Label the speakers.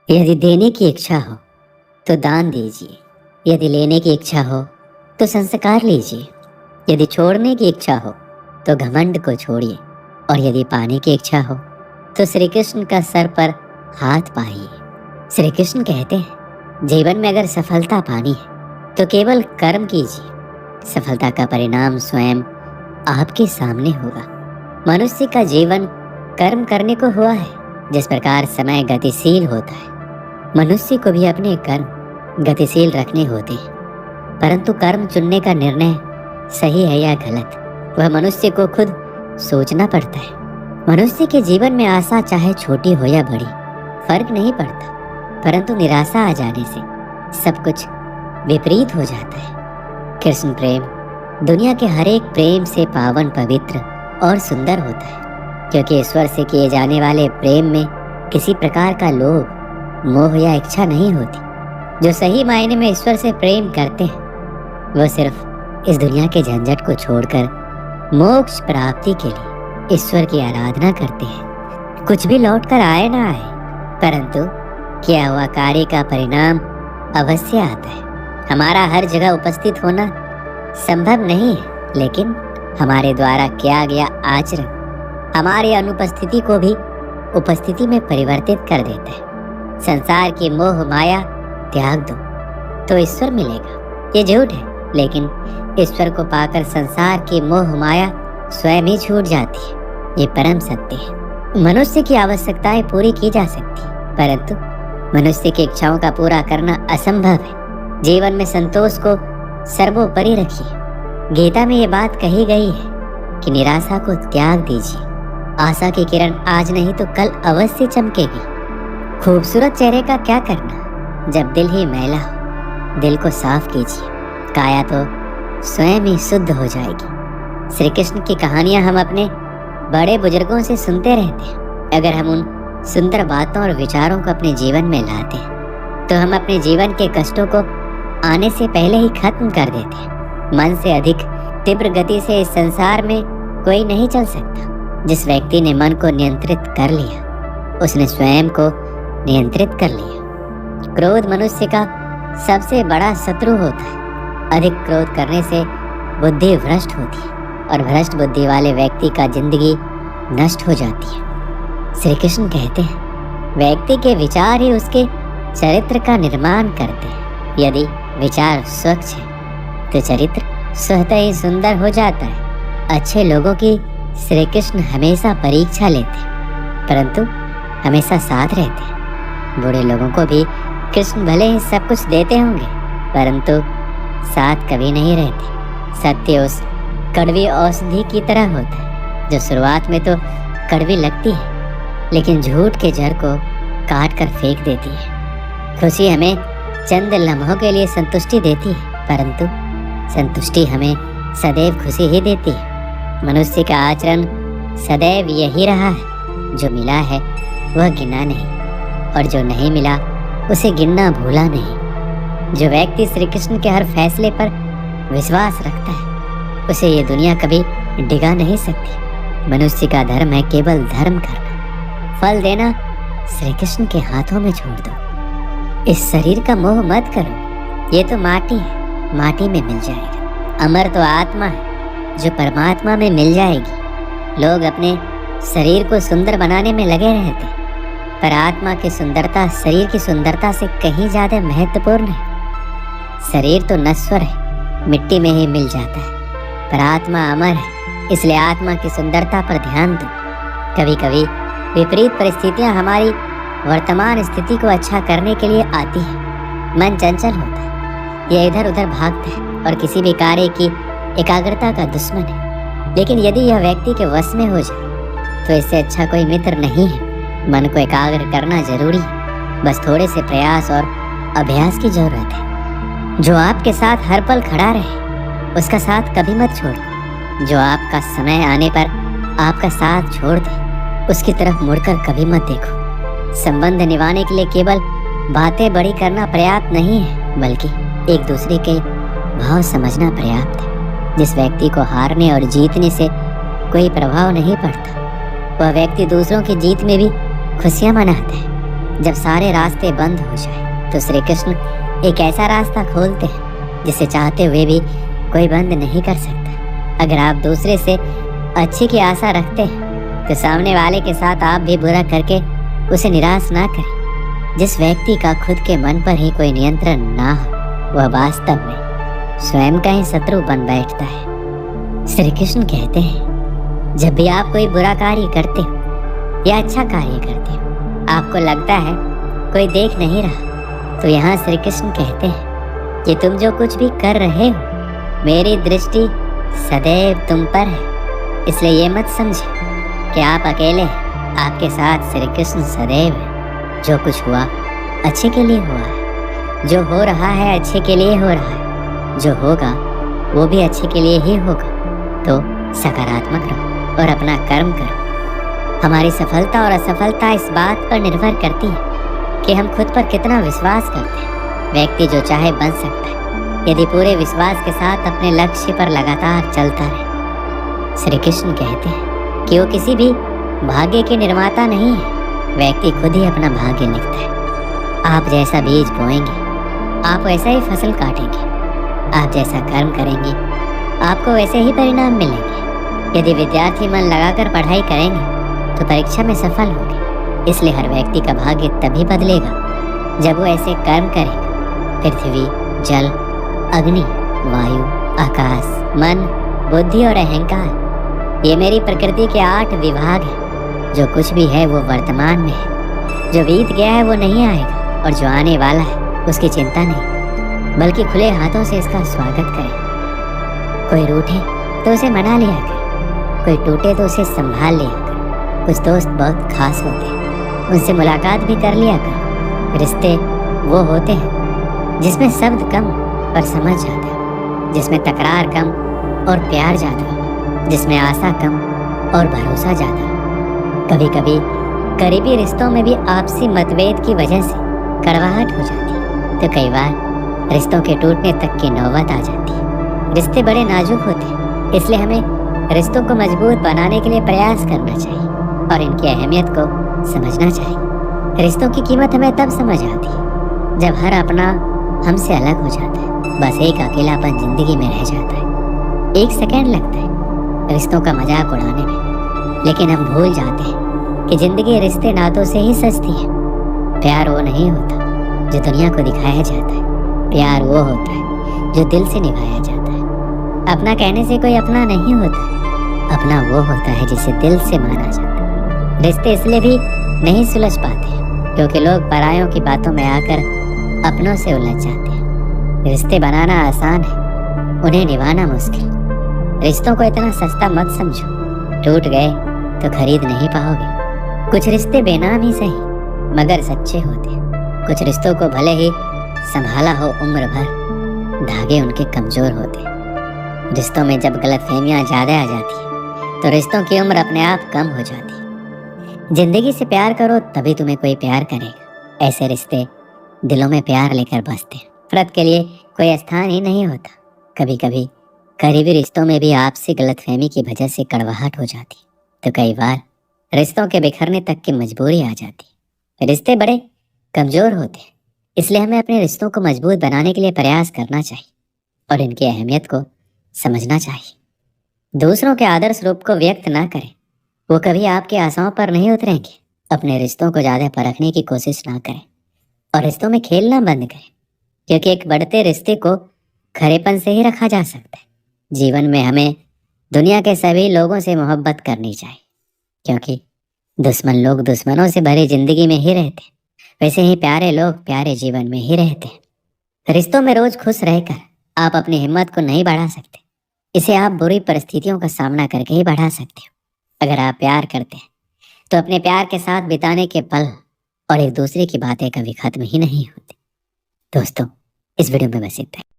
Speaker 1: यदि देने की इच्छा हो तो दान दीजिए, यदि लेने की इच्छा हो तो संस्कार लीजिए, यदि छोड़ने की इच्छा हो तो घमंड को छोड़िए, और यदि पाने की इच्छा हो तो श्री कृष्ण का सर पर हाथ पाइए। श्री कृष्ण कहते हैं, जीवन में अगर सफलता पानी है तो केवल कर्म कीजिए, सफलता का परिणाम स्वयं आपके सामने होगा। मनुष्य का जीवन कर्म करने को हुआ है। जिस प्रकार समय गतिशील होता है, मनुष्य को भी अपने कर्म गतिशील रखने होते हैं, परंतु कर्म चुनने का निर्णय सही है या गलत, वह मनुष्य को खुद सोचना पड़ता है। मनुष्य के जीवन में आशा चाहे छोटी हो या बड़ी फर्क नहीं पड़ता, परंतु निराशा आ जाने से सब कुछ विपरीत हो जाता है। कृष्ण प्रेम दुनिया के हर एक प्रेम से पावन, पवित्र और सुंदर होता है, क्योंकि ईश्वर से किए जाने वाले प्रेम में किसी प्रकार का लोभ, मोह या इच्छा नहीं होती। जो सही मायने में ईश्वर से प्रेम करते हैं वह सिर्फ इस दुनिया के झंझट को छोड़कर मोक्ष प्राप्ति के लिए ईश्वर की आराधना करते हैं। कुछ भी लौट कर आए ना आए, परंतु किया हुआ कार्य का परिणाम अवश्य आता है। हमारा हर जगह उपस्थित होना संभव नहीं है, लेकिन हमारे द्वारा किया गया आचरण हमारी अनुपस्थिति को भी उपस्थिति में परिवर्तित कर देता है। संसार की मोह माया त्याग दो तो ईश्वर मिलेगा, ये झूठ है, लेकिन ईश्वर को पाकर संसार की मोह माया स्वयं ही छूट जाती है, ये परम सत्य है। मनुष्य की आवश्यकताएं पूरी की जा सकती, परंतु मनुष्य की इच्छाओं का पूरा करना असंभव है। जीवन में संतोष को सर्वोपरि रखिए। गीता में ये बात कही गई है कि निराशा को त्याग दीजिए, आशा की किरण आज नहीं तो कल अवश्य चमकेगी। खूबसूरत चेहरे का क्या करना जब दिल ही मैला हो। दिल को साफ कीजिए, काया तो स्वयं ही शुद्ध हो जाएगी। श्री कृष्ण की कहानियां हम अपने बड़े बुजुर्गों से सुनते रहते हैं। अगर हम उन सुंदर बातों और विचारों को अपने जीवन में लाते हैं तो हम अपने जीवन के कष्टों को आने से पहले ही खत्म कर देते हैं। मन से अधिक तीव्र गति से इस संसार में कोई नहीं चल सकता। जिस व्यक्ति ने मन को नियंत्रित कर लिया, उसने स्वयं को नियंत्रित कर लिया। क्रोध मनुष्य का सबसे बड़ा शत्रु होता है। अधिक क्रोध करने से बुद्धि भ्रष्ट होती है, और भ्रष्ट बुद्धि वाले व्यक्ति का जिंदगी नष्ट हो जाती है। श्री कृष्ण कहते हैं, व्यक्ति के विचार ही उसके चरित्र का निर्माण करते हैं। यदि विचार स्वच्छ है तो चरित्र स्वतः ही सुंदर हो जाता है। अच्छे लोगों की श्री कृष्ण हमेशा परीक्षा लेते हैं, परंतु हमेशा साथ रहते हैं। बुरे लोगों को भी कृष्ण भले ही सब कुछ देते होंगे, परंतु साथ कभी नहीं रहते। सत्य उस कड़वी औषधि की तरह होता है जो शुरुआत में तो कड़वी लगती है, लेकिन झूठ के जड़ को काट कर फेंक देती है। खुशी हमें चंद लम्हों के लिए संतुष्टि देती है, परंतु संतुष्टि हमें सदैव खुशी ही देती है। मनुष्य का आचरण सदैव यही रहा है, जो मिला है वह गिना नहीं, और जो नहीं मिला उसे गिनना भूला नहीं। जो व्यक्ति श्री कृष्ण के हर फैसले पर विश्वास रखता है, उसे ये दुनिया कभी डिगा नहीं सकती। मनुष्य का धर्म है केवल धर्म करना, फल देना श्री कृष्ण के हाथों में छोड़ दो। इस शरीर का मोह मत करो, ये तो माटी है, माटी में मिल जाएगा। अमर तो आत्मा है जो परमात्मा में मिल जाएगी। लोग अपने शरीर को सुंदर बनाने में लगे रहते हैं, पर आत्मा की सुंदरता शरीर की सुंदरता से कहीं ज्यादा महत्वपूर्ण है। शरीर तो नश्वर है, मिट्टी में ही मिल जाता है, पर आत्मा अमर है, इसलिए आत्मा की सुंदरता पर ध्यान दो। कभी कभी विपरीत परिस्थितियां हमारी वर्तमान स्थिति को अच्छा करने के लिए आती है। मन चंचल होता है, यह इधर उधर भागता है और किसी भी कार्य की एकाग्रता का दुश्मन है। लेकिन यदि यह व्यक्ति के वश में हो जाए तो इससे अच्छा कोई मित्र नहीं है। मन को एकाग्र करना जरूरी है, बस थोड़े से प्रयास और अभ्यास की जरूरत है। जो आपके साथ हर पल खड़ा रहे उसका साथ कभी मत छोड़ो। जो आपका समय आने पर आपका साथ छोड़ दे उसकी तरफ मुड़कर कभी मत देखो। संबंध निभाने के लिए केवल बातें बड़ी करना पर्याप्त नहीं है, बल्कि एक दूसरे के भाव समझना पर्याप्त है। जिस व्यक्ति को हारने और जीतने से कोई प्रभाव नहीं पड़ता, वह व्यक्ति दूसरों की जीत में भी खुशियां मनाता है। जब सारे रास्ते बंद हो जाए तो श्री कृष्ण एक ऐसा रास्ता खोलते हैं जिसे चाहते हुए भी कोई बंद नहीं कर सकता। अगर आप दूसरे से अच्छे की आशा रखते हैं तो सामने वाले के साथ आप भी बुरा करके उसे निराश ना करें। जिस व्यक्ति का खुद के मन पर ही कोई नियंत्रण ना हो वह वास्तव में स्वयं का ही शत्रु बन बैठता है। श्री कृष्ण कहते हैं, जब भी आप कोई बुरा कार्य करते हो या अच्छा कार्य करते हो, आपको लगता है कोई देख नहीं रहा, तो यहाँ श्री कृष्ण कहते हैं कि तुम जो कुछ भी कर रहे हो मेरी दृष्टि सदैव तुम पर है। इसलिए ये मत समझे कि आप अकेले हैं, आपके साथ श्री कृष्ण सदैव है। जो कुछ हुआ अच्छे के लिए हुआ है, जो हो रहा है अच्छे के लिए हो रहा है, जो होगा वो भी अच्छे के लिए ही होगा। तो सकारात्मक रहो और अपना कर्म करो। हमारी सफलता और असफलता इस बात पर निर्भर करती है कि हम खुद पर कितना विश्वास करते हैं। व्यक्ति जो चाहे बन सकता है यदि पूरे विश्वास के साथ अपने लक्ष्य पर लगातार चलता रहे। श्री कृष्ण कहते हैं कि वो किसी भी भाग्य के निर्माता नहीं है, व्यक्ति खुद ही अपना भाग्य लिखता है। आप जैसा बीज बोएंगे आप वैसा ही फसल काटेंगे, आप जैसा कर्म करेंगे आपको वैसे ही परिणाम मिलेंगे। यदि विद्यार्थी मन लगाकर पढ़ाई करेंगे तो परीक्षा में सफल होंगे। इसलिए हर व्यक्ति का भाग्य तभी बदलेगा जब वो ऐसे कर्म करेगा। पृथ्वी, जल, अग्नि, वायु, आकाश, मन, बुद्धि और अहंकार, ये मेरी प्रकृति के 8 विभाग हैं। जो कुछ भी है वो वर्तमान में है, जो बीत गया है वो नहीं आएगा और जो आने वाला है उसकी चिंता नहीं, बल्कि खुले हाथों से इसका स्वागत करें। कोई रूठे तो उसे मना लिया कर, कोई टूटे तो उसे संभाल लिया कर। कुछ दोस्त बहुत खास होते हैं, उनसे मुलाकात भी कर लिया कर। रिश्ते वो होते हैं जिसमें शब्द कम पर समझ ज्यादा हो, जिसमें तकरार कम और प्यार ज्यादा हो, जिसमें आशा कम और भरोसा ज्यादा हो। कभी कभी करीबी रिश्तों में भी आपसी मतभेद की वजह से कड़वाहट हो जाती है, तो कई बार रिश्तों के टूटने तक की नौबत आ जाती है। रिश्ते बड़े नाजुक होते हैं, इसलिए हमें रिश्तों को मजबूत बनाने के लिए प्रयास करना चाहिए और इनकी अहमियत को समझना चाहिए। रिश्तों की कीमत हमें तब समझ आती है जब हर अपना हमसे अलग हो जाता है। बस एक अकेलापन जिंदगी में रह जाता है। 1 सेकंड लगता है रिश्तों का मजाक उड़ाने में, लेकिन हम भूल जाते हैं कि जिंदगी रिश्ते नातों से ही सजती है। प्यार वो नहीं होता जो दुनिया को दिखाया जाता है, प्यार वो होता है जो दिल से निभाया जाता है। अपना कहने से कोई अपना नहीं होता, अपना वो होता है जिसे दिल से माना जाता है। रिश्ते इसलिए भी नहीं सुलझ पाते क्योंकि लोग परायों की बातों में आकर अपनों से उलझ जाते हैं। रिश्ते बनाना आसान है, उन्हें निभाना मुश्किल। रिश्तों को इतना सस्ता मत समझो, टूट गए तो खरीद नहीं पाओगे। कुछ रिश्ते बेनाम ही सही मगर सच्चे होते हैं। कुछ रिश्तों को भले ही संभाला हो उम्र भर, धागे उनके कमजोर होते हैं। रिश्तों में जब गलतफहमियां ज्यादा आ जाती है तो रिश्तों की उम्र अपने आप कम हो जाती है। जिंदगी से प्यार करो तभी तुम्हें कोई प्यार करेगा। ऐसे रिश्ते दिलों में प्यार लेकर बसते हैं, नफरत के लिए कोई स्थान ही नहीं होता। कभी कभी करीबी रिश्तों में भी आपसी गलतफहमी की वजह से कड़वाहट हो जाती, तो कई बार रिश्तों के बिखरने तक की मजबूरी आ जाती। रिश्ते बड़े कमजोर होते हैं, इसलिए हमें अपने रिश्तों को मजबूत बनाने के लिए प्रयास करना चाहिए और इनकी अहमियत को समझना चाहिए। दूसरों के आदर्श रूप को व्यक्त ना करें, वो कभी आपकी आशाओं पर नहीं उतरेंगे। अपने रिश्तों को ज्यादा परखने की कोशिश ना करें और रिश्तों में खेलना बंद करें, क्योंकि एक बढ़ते रिश्ते को खरेपन से ही रखा जा सकता है। जीवन में हमें दुनिया के सभी लोगों से मोहब्बत करनी चाहिए, क्योंकि दुश्मन लोग दुश्मनों से भरी जिंदगी में ही रहते हैं, वैसे ही प्यारे लोग प्यारे जीवन में ही रहते हैं। रिश्तों में रोज खुश रहकर आप अपनी हिम्मत को नहीं बढ़ा सकते, इसे आप बुरी परिस्थितियों का सामना करके ही बढ़ा सकते हो। अगर आप प्यार करते हैं तो अपने प्यार के साथ बिताने के पल और एक दूसरे की बातें कभी खत्म ही नहीं होती। दोस्तों, इस वीडियो में बस इतना ही।